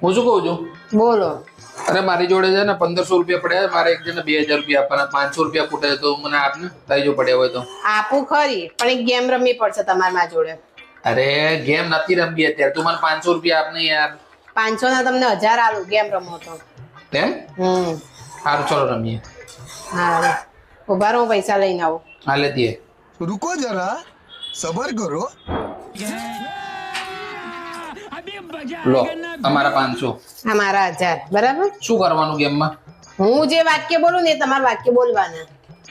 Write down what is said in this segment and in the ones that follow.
હું શું કહું છું? બોલો. અરે મારી જોડે છે ને 1500 રૂપિયા પડ્યા છે. મારે એક જણને 2000 રૂપિયા આપવાના, 500 રૂપિયા ખૂટે તો મને આપને, તારી જો પડ્યા હોય તો. આપું ખરી, પણ એક ગેમ રમવી પડશે તમારે મારા જોડે. અરે ગેમ નથી રમવી અત્યારે, તું મને 500 રૂપિયા આપને યાર. 500 ના તમને 1000 આલું ગેમ રમો તો. હે? સારું ચલો રમીએ. હા, ઉભા રહો, પૈસા લઈને આવો. હા લેતી હે. रुको जरा सबर करो। લો તમારા 500. આ મારા 1000, બરાબર? શું કરવાનું ગેમમાં? હું જે વાક્ય બોલું ને એ તમારે વાક્ય બોલવાના,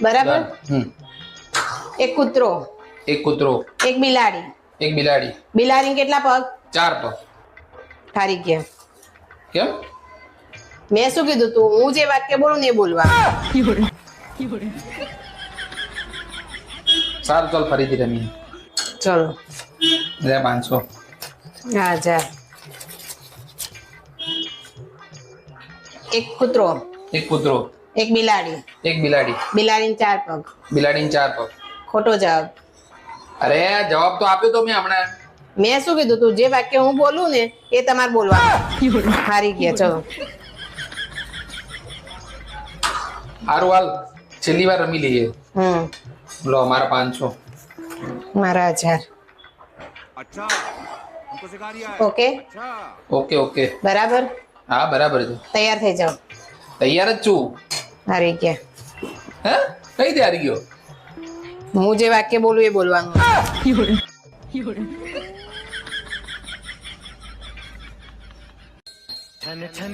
બરાબર? એક કૂતરો, એક કૂતરો, એક બિલાડી. એક બિલાડી. બિલાડી કેટલા પગ? 4 પગ. ઠારી ગયા. કેમ? મેં શું કીધું તું? હું જે વાક્ય બોલું ને એ બોલવાનું. સારું ચાલ ફરીથી રમીએ. ચલો. લે 500. હા, 1000. એક કૂતરો, એક કૂતરો, એક બિલાડી. એક બિલાડી. બિલાડીને 4 પગ. બિલાડીને 4 પગ. ખોટો જવાબ. અરે જવાબ તો આપ્યો તો મેં હમણાં. મેં શું કીધું તું? જે વાક્ય હું બોલું ને એ તમારે બોલવાનું. હારી ગયા, ચલો. સારું હાલ છેલ્લી વાર રમી લઈએ. લો મારા 500. મારા 1000. Okay okay okay. બરાબર. હા બરાબર છે. તૈયાર થઈ જાઓ. તૈયાર જ છું. હારી ગયા. હે કઈ તૈયારી ગયો? હું જે વાક્ય બોલું એ બોલવાનું. छन छन